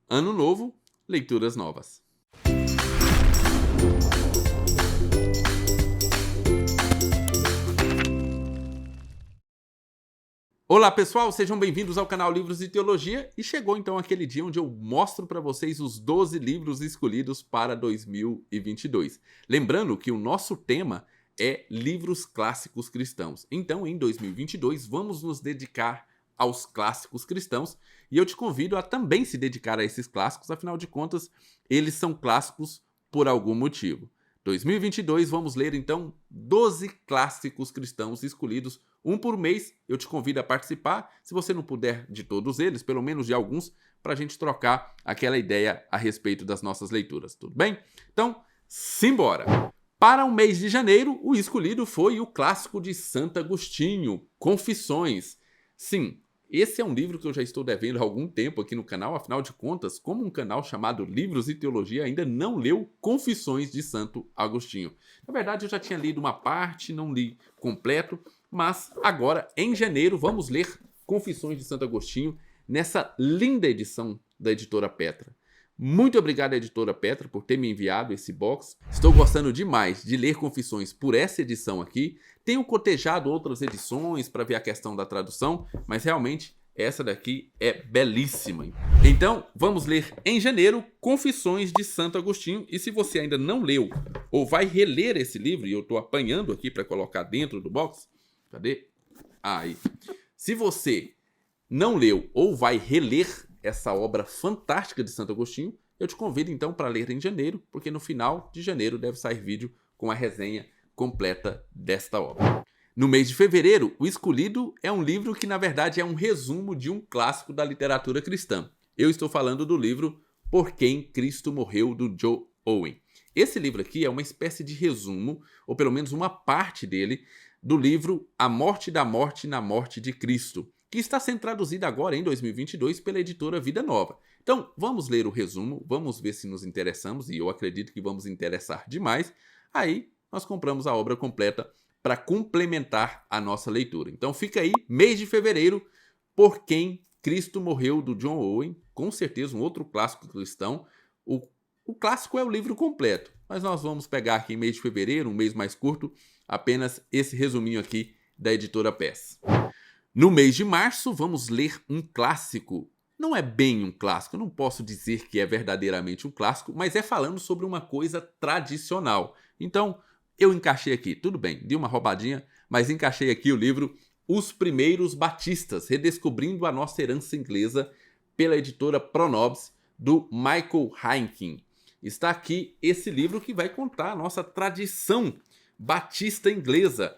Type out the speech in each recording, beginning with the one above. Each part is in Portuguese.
ano novo, leituras novas. Olá pessoal, sejam bem-vindos ao canal Livros e Teologia e chegou então aquele dia onde eu mostro para vocês os 12 livros escolhidos para 2022. Lembrando que o nosso tema é livros clássicos cristãos. Então em 2022 vamos nos dedicar aos clássicos cristãos e eu te convido a também se dedicar a esses clássicos, afinal de contas eles são clássicos por algum motivo. 2022 vamos ler então 12 clássicos cristãos escolhidos um por mês. Eu te convido a participar, se você não puder de todos eles, pelo menos de alguns, para a gente trocar aquela ideia a respeito das nossas leituras, tudo bem? Então, simbora! Para o mês de janeiro, o escolhido foi o clássico de Santo Agostinho, Confissões. Sim, esse é um livro que eu já estou devendo há algum tempo aqui no canal, afinal de contas, como um canal chamado Livros e Teologia ainda não leu Confissões de Santo Agostinho. Na verdade, eu já tinha lido uma parte, não li completo, mas agora, em janeiro, vamos ler Confissões de Santo Agostinho nessa linda edição da editora Petra. Muito obrigado, editora Petra, por ter me enviado esse box. Estou gostando demais de ler Confissões por essa edição aqui. Tenho cotejado outras edições para ver a questão da tradução, mas realmente essa daqui é belíssima. Então, vamos ler em janeiro Confissões de Santo Agostinho. E se você ainda não leu ou vai reler esse livro, e eu estou apanhando aqui para colocar dentro do box, cadê? Aí. Se você não leu ou vai reler essa obra fantástica de Santo Agostinho, eu te convido então para ler em janeiro, porque no final de janeiro deve sair vídeo com a resenha completa desta obra. No mês de fevereiro, o escolhido é um livro que na verdade é um resumo de um clássico da literatura cristã. Eu estou falando do livro Por Quem Cristo Morreu, do John Owen. Esse livro aqui é uma espécie de resumo, ou pelo menos uma parte dele, do livro A Morte da Morte na Morte de Cristo, que está sendo traduzido agora em 2022 pela editora Vida Nova. Então, vamos ler o resumo, vamos ver se nos interessamos, e eu acredito que vamos interessar demais. Aí, nós compramos a obra completa para complementar a nossa leitura. Então, fica aí, mês de fevereiro, Por Quem Cristo Morreu, do John Owen, com certeza um outro clássico cristão. O clássico é o livro completo, mas nós vamos pegar aqui em mês de fevereiro, um mês mais curto, apenas esse resuminho aqui da editora PES. No mês de março, vamos ler um clássico. Não é bem um clássico, eu não posso dizer que é verdadeiramente um clássico, mas é falando sobre uma coisa tradicional. Então, eu encaixei aqui, tudo bem, dei uma roubadinha, mas encaixei aqui o livro Os Primeiros Batistas, redescobrindo a nossa herança inglesa, pela editora Pronobis, do Michael Heineken. Está aqui esse livro que vai contar a nossa tradição batista inglesa,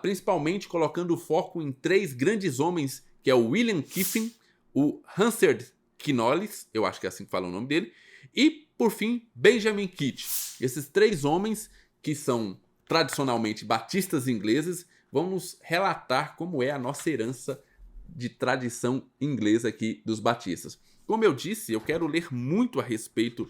principalmente colocando foco em três grandes homens, que é o William Kiffin, o Hansard Knollys, eu acho que é assim que fala o nome dele, e, por fim, Benjamin Kidd. Esses três homens, que são tradicionalmente batistas ingleses, vão nos relatar como é a nossa herança de tradição inglesa aqui dos batistas. Como eu disse, eu quero ler muito a respeito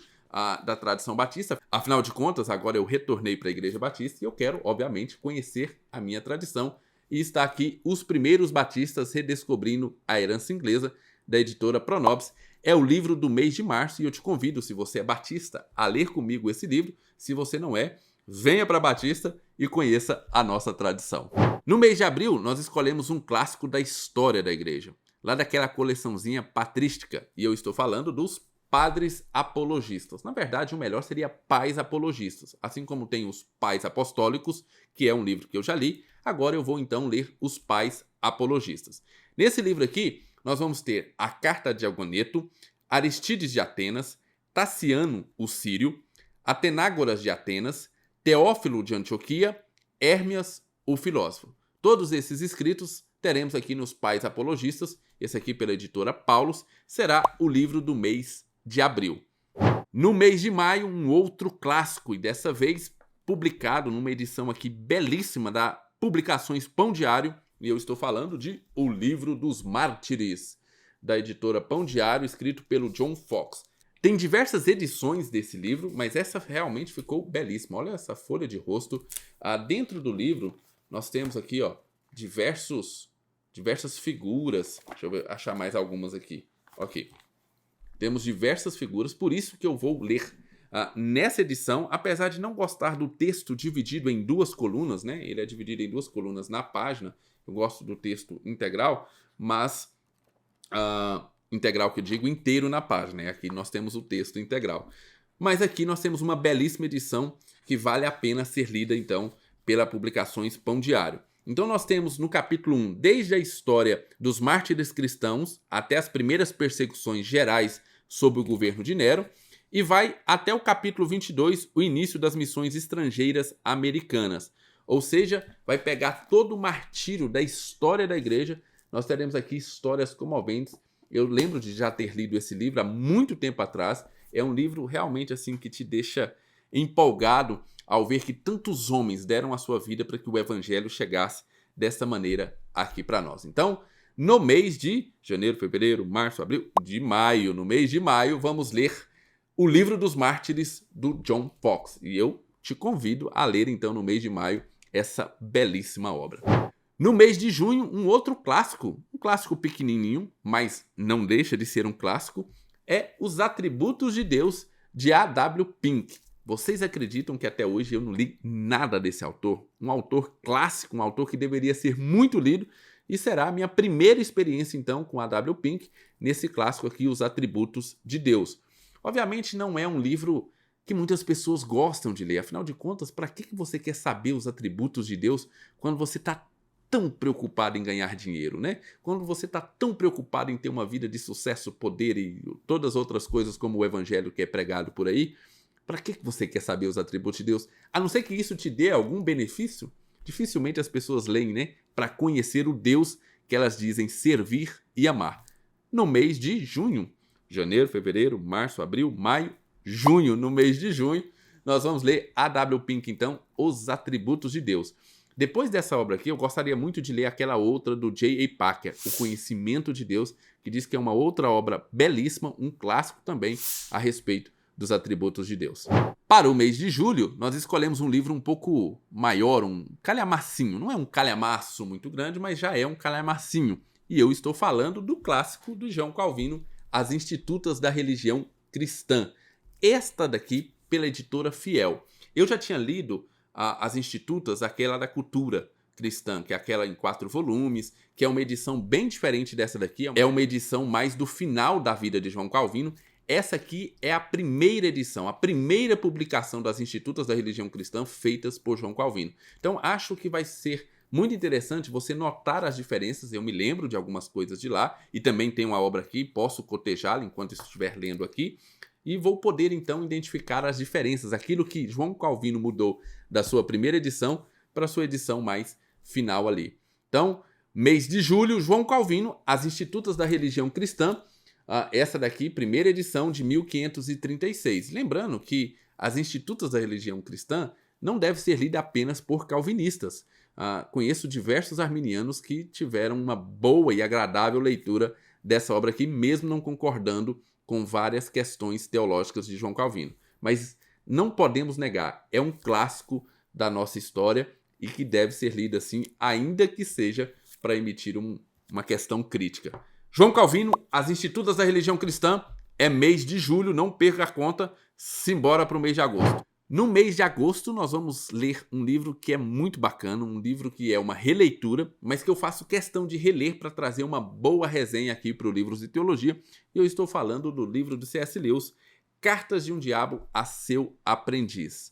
da tradição batista. Afinal de contas, agora eu retornei para a Igreja Batista e eu quero, obviamente, conhecer a minha tradição. E está aqui Os Primeiros Batistas, redescobrindo a herança inglesa, da editora Pronobis. É o livro do mês de março e eu te convido, se você é batista, a ler comigo esse livro. Se você não é, venha para Batista e conheça a nossa tradição. No mês de abril, nós escolhemos um clássico da história da igreja, lá daquela coleçãozinha patrística, e eu estou falando dos Padres Apologistas. Na verdade, o melhor seria Pais Apologistas. Assim como tem os Pais Apostólicos, que é um livro que eu já li, agora eu vou então ler os Pais Apologistas. Nesse livro aqui, nós vamos ter a Carta de Agoneto, Aristides de Atenas, Taciano o Sírio, Atenágoras de Atenas, Teófilo de Antioquia, Hérmias o Filósofo. Todos esses escritos teremos aqui nos Pais Apologistas. Esse aqui pela editora Paulus será o livro do mês de abril. No mês de maio, um outro clássico, e dessa vez publicado numa edição aqui belíssima da Publicações Pão Diário, e eu estou falando de O Livro dos Mártires, da editora Pão Diário, escrito pelo John Fox. Tem diversas edições desse livro, mas essa realmente ficou belíssima. Olha essa folha de rosto. Dentro do livro, nós temos aqui diversas figuras. Deixa eu achar mais algumas aqui. Ok. temos diversas figuras, por isso que eu vou ler nessa edição, apesar de não gostar do texto dividido em 2 colunas, né? Ele é dividido em 2 colunas na página, eu gosto do texto integral, mas integral que eu digo inteiro na página, aqui nós temos o texto integral. Mas aqui nós temos uma belíssima edição que vale a pena ser lida, então, pela Publicações Pão Diário. Então nós temos no capítulo 1, desde a história dos mártires cristãos até as primeiras perseguições gerais sob o governo de Nero, e vai até o capítulo 22, o início das missões estrangeiras americanas. Ou seja, vai pegar todo o martírio da história da igreja. Nós teremos aqui histórias comoventes. Eu lembro de já ter lido esse livro há muito tempo atrás. É um livro realmente assim que te deixa empolgado ao ver que tantos homens deram a sua vida para que o evangelho chegasse dessa maneira aqui para nós. Então, no mês de janeiro, fevereiro, março, abril, no mês de maio, vamos ler o Livro dos Mártires do John Foxe. E eu te convido a ler então no mês de maio essa belíssima obra. No mês de junho, um outro clássico, um clássico pequenininho, mas não deixa de ser um clássico, é Os Atributos de Deus, de A.W. Pink. Vocês acreditam que até hoje eu não li nada desse autor? Um autor clássico, um autor que deveria ser muito lido, e será a minha primeira experiência então com A.W. Pink nesse clássico aqui, Os Atributos de Deus. Obviamente não é um livro que muitas pessoas gostam de ler. Afinal de contas, para que você quer saber os atributos de Deus quando você está tão preocupado em ganhar dinheiro, né? Quando você está tão preocupado em ter uma vida de sucesso, poder e todas as outras coisas como o evangelho que é pregado por aí, para que você quer saber os atributos de Deus? A não ser que isso te dê algum benefício, dificilmente as pessoas leem, né? Para conhecer o Deus que elas dizem servir e amar. No mês de junho, janeiro, fevereiro, março, abril, maio, junho. No mês de junho, nós vamos ler A.W. Pink, então, Os Atributos de Deus. Depois dessa obra aqui, eu gostaria muito de ler aquela outra do J.A. Packer, O Conhecimento de Deus, que diz que é uma outra obra belíssima, um clássico também, a respeito dos atributos de Deus. Para o mês de julho, nós escolhemos um livro um pouco maior, um calhamacinho. Não é um calhamaço muito grande, mas já é um calhamacinho. E eu estou falando do clássico do João Calvino, As Institutas da Religião Cristã. Esta daqui, pela editora Fiel. Eu já tinha lido As Institutas, aquela da Cultura Cristã, que é aquela em 4 volumes, que é uma edição bem diferente dessa daqui. É uma edição mais do final da vida de João Calvino. Essa aqui é a primeira edição, a primeira publicação das Institutas da Religião Cristã feitas por João Calvino. Então, acho que vai ser muito interessante você notar as diferenças. Eu me lembro de algumas coisas de lá e também tenho uma obra aqui, posso cotejá-la enquanto estiver lendo aqui e vou poder então identificar as diferenças, aquilo que João Calvino mudou da sua primeira edição para a sua edição mais final ali. Então, mês de julho, João Calvino, As Institutas da Religião Cristã, essa daqui, primeira edição de 1536. Lembrando que As Institutas da Religião Cristã não deve ser lida apenas por calvinistas. Conheço diversos arminianos que tiveram uma boa e agradável leitura dessa obra aqui, mesmo não concordando com várias questões teológicas de João Calvino. Mas não podemos negar, é um clássico da nossa história e que deve ser lido assim, ainda que seja para emitir uma questão crítica. João Calvino, As Institutas da Religião Cristã, é mês de julho, não perca a conta, simbora para o mês de agosto. No mês de agosto, nós vamos ler um livro que é muito bacana, um livro que é uma releitura, mas que eu faço questão de reler para trazer uma boa resenha aqui para o Livros de Teologia. E eu estou falando do livro do C.S. Lewis, Cartas de um Diabo a Seu Aprendiz.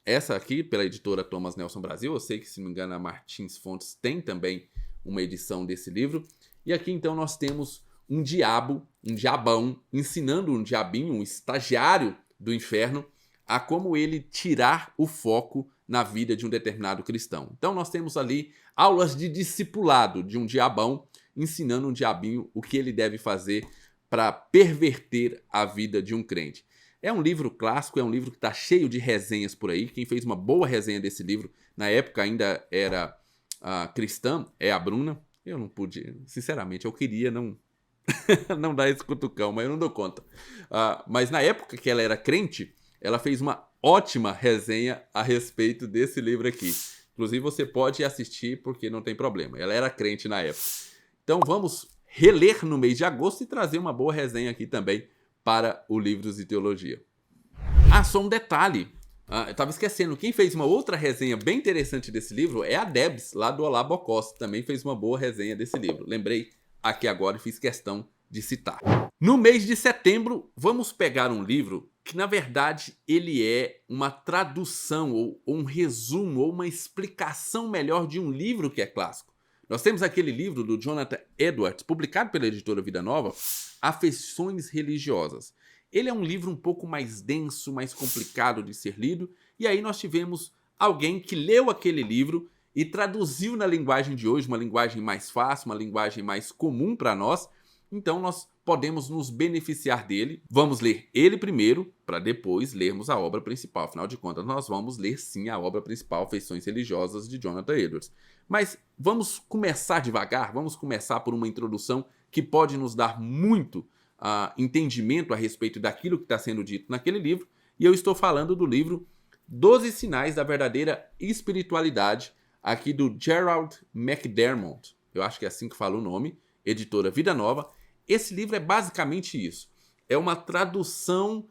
Essa aqui, pela editora Thomas Nelson Brasil, eu sei que, se não me engano, a Martins Fontes tem também uma edição desse livro. E aqui, então, nós temos um diabo, um diabão, ensinando um diabinho, um estagiário do inferno, a como ele tirar o foco na vida de um determinado cristão. Então nós temos ali aulas de discipulado de um diabão, ensinando um diabinho o que ele deve fazer para perverter a vida de um crente. É um livro clássico, é um livro que está cheio de resenhas por aí. Quem fez uma boa resenha desse livro, na época ainda era cristã, é a Bruna. Eu não pude, sinceramente, eu queria não dar esse cutucão, mas eu não dou conta. Mas na época que ela era crente, ela fez uma ótima resenha a respeito desse livro aqui. Inclusive, você pode assistir porque não tem problema. Ela era crente na época. Então, vamos reler no mês de agosto e trazer uma boa resenha aqui também para o Livros e Teologia. Ah, só um detalhe. Eu estava esquecendo, quem fez uma outra resenha bem interessante desse livro é a Debs, lá do Olá Bocós, também fez uma boa resenha desse livro. Lembrei aqui agora e fiz questão de citar. No mês de setembro, vamos pegar um livro que, na verdade, ele é uma tradução, ou um resumo, ou uma explicação melhor de um livro que é clássico. Nós temos aquele livro do Jonathan Edwards, publicado pela editora Vida Nova, Afeições Religiosas. Ele é um livro um pouco mais denso, mais complicado de ser lido, e aí nós tivemos alguém que leu aquele livro e traduziu na linguagem de hoje, uma linguagem mais fácil, uma linguagem mais comum para nós. Então nós podemos nos beneficiar dele. Vamos ler ele primeiro, para depois lermos a obra principal. Afinal de contas, nós vamos ler sim a obra principal, Afeições Religiosas, de Jonathan Edwards. Mas vamos começar devagar, vamos começar por uma introdução que pode nos dar muito entendimento a respeito daquilo que está sendo dito naquele livro. E eu estou falando do livro 12 Sinais da Verdadeira Espiritualidade, aqui do Gerald McDermott. Eu acho que é assim que fala o nome, editora Vida Nova. Esse livro é basicamente isso. É uma tradução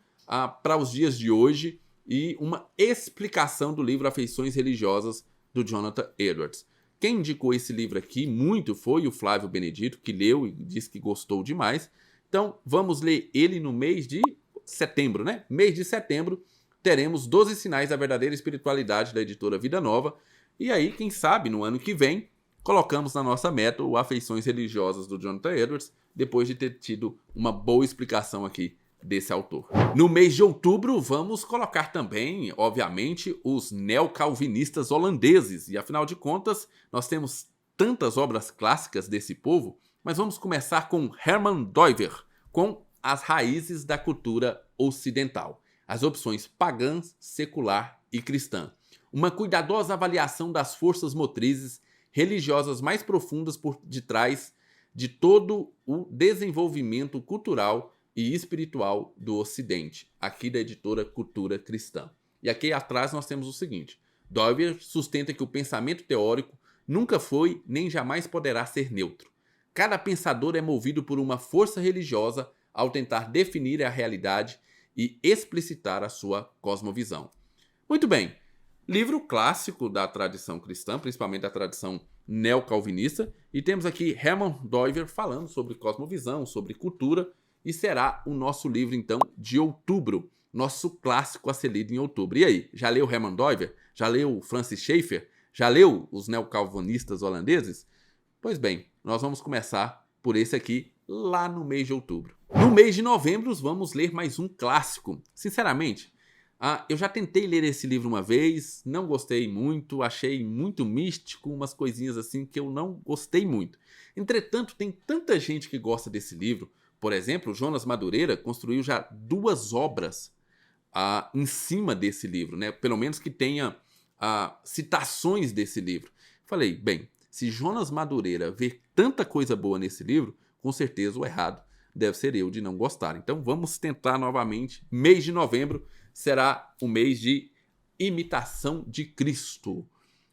para os dias de hoje e uma explicação do livro Afeições Religiosas, do Jonathan Edwards. Quem indicou esse livro aqui muito foi o Flávio Benedito, que leu e disse que gostou demais. Então, vamos ler ele no mês de setembro, né? Mês de setembro, teremos 12 Sinais da Verdadeira Espiritualidade, da editora Vida Nova. E aí, quem sabe, no ano que vem, colocamos na nossa meta o Afeições Religiosas, do Jonathan Edwards, depois de ter tido uma boa explicação aqui desse autor. No mês de outubro, vamos colocar também, obviamente, os neocalvinistas holandeses. E, afinal de contas, nós temos tantas obras clássicas desse povo, mas vamos começar com Herman Doiver, com As Raízes da Cultura Ocidental. As opções pagã, secular e cristã. Uma cuidadosa avaliação das forças motrizes religiosas mais profundas por detrás de todo o desenvolvimento cultural e espiritual do Ocidente, aqui da editora Cultura Cristã. E aqui atrás nós temos o seguinte: Doiver sustenta que o pensamento teórico nunca foi nem jamais poderá ser neutro. Cada pensador é movido por uma força religiosa ao tentar definir a realidade e explicitar a sua cosmovisão. Muito bem, livro clássico da tradição cristã, principalmente da tradição neocalvinista, e temos aqui Herman Doiver falando sobre cosmovisão, sobre cultura, e será o nosso livro, então, de outubro, nosso clássico a ser lido em outubro. E aí, já leu Herman Doiver? Já leu Francis Schaeffer? Já leu os neocalvinistas holandeses? Pois bem, nós vamos começar por esse aqui lá no mês de outubro. No mês de novembro, vamos ler mais um clássico. Sinceramente, eu já tentei ler esse livro uma vez, não gostei muito, achei muito místico, umas coisinhas assim que eu não gostei muito. Entretanto, tem tanta gente que gosta desse livro. Por exemplo, Jonas Madureira construiu já 2 obras em cima desse livro, né? Pelo menos que tenha citações desse livro. Falei, bem, se Jonas Madureira vê tanta coisa boa nesse livro, com certeza o errado deve ser eu de não gostar. Então vamos tentar novamente. Mês de novembro será o mês de Imitação de Cristo.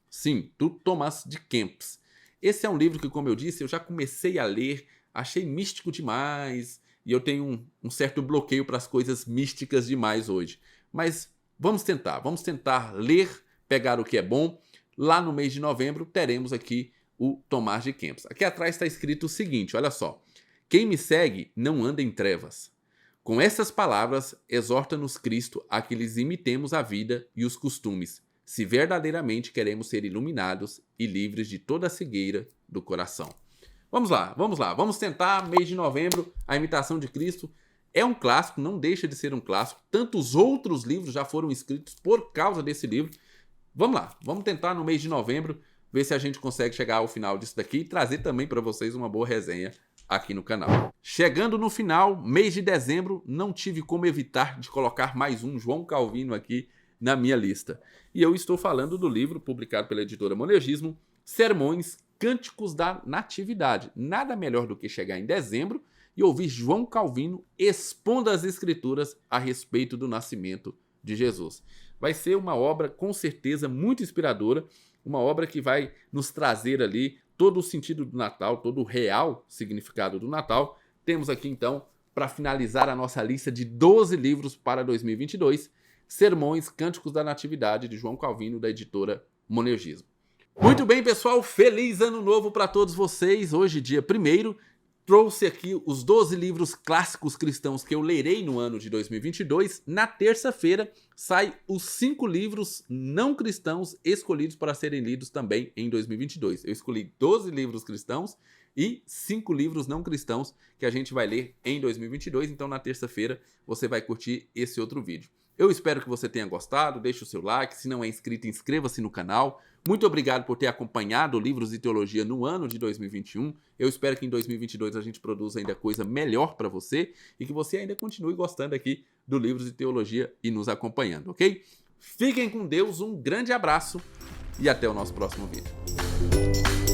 Sim, do Thomas de Kempis. Esse é um livro que, como eu disse, eu já comecei a ler, achei místico demais, e eu tenho um certo bloqueio para as coisas místicas demais hoje. Mas vamos tentar ler, pegar o que é bom. Lá no mês de novembro teremos aqui o Tomás de Kempis. Aqui atrás está escrito o seguinte, olha só: quem me segue não anda em trevas. Com essas palavras, exorta-nos Cristo a que lhes imitemos a vida e os costumes, se verdadeiramente queremos ser iluminados e livres de toda a cegueira do coração. Vamos lá, vamos tentar, mês de novembro, a Imitação de Cristo. É um clássico, não deixa de ser um clássico. Tantos outros livros já foram escritos por causa desse livro. Vamos lá, vamos tentar no mês de novembro, ver se a gente consegue chegar ao final disso daqui e trazer também para vocês uma boa resenha aqui no canal. Chegando no final, mês de dezembro, não tive como evitar de colocar mais um João Calvino aqui na minha lista. E eu estou falando do livro publicado pela editora Monergismo, Sermões, Cânticos da Natividade. Nada melhor do que chegar em dezembro e ouvir João Calvino expondo as escrituras a respeito do nascimento de Jesus. Vai ser uma obra, com certeza, muito inspiradora, uma obra que vai nos trazer ali todo o sentido do Natal, todo o real significado do Natal, temos aqui então, para finalizar a nossa lista de 12 livros para 2022, Sermões, Cânticos da Natividade, de João Calvino, da editora Monergismo. Muito bem, pessoal, feliz ano novo para todos vocês. Hoje, dia 1º, trouxe aqui os 12 livros clássicos cristãos que eu lerei no ano de 2022. Na terça-feira, sai os 5 livros não cristãos escolhidos para serem lidos também em 2022. Eu escolhi 12 livros cristãos e 5 livros não cristãos que a gente vai ler em 2022. Então, na terça-feira, você vai curtir esse outro vídeo. Eu espero que você tenha gostado, deixe o seu like, se não é inscrito, inscreva-se no canal. Muito obrigado por ter acompanhado Livros e Teologia no ano de 2021. Eu espero que em 2022 a gente produza ainda coisa melhor para você e que você ainda continue gostando aqui do Livros e Teologia e nos acompanhando, ok? Fiquem com Deus, um grande abraço e até o nosso próximo vídeo.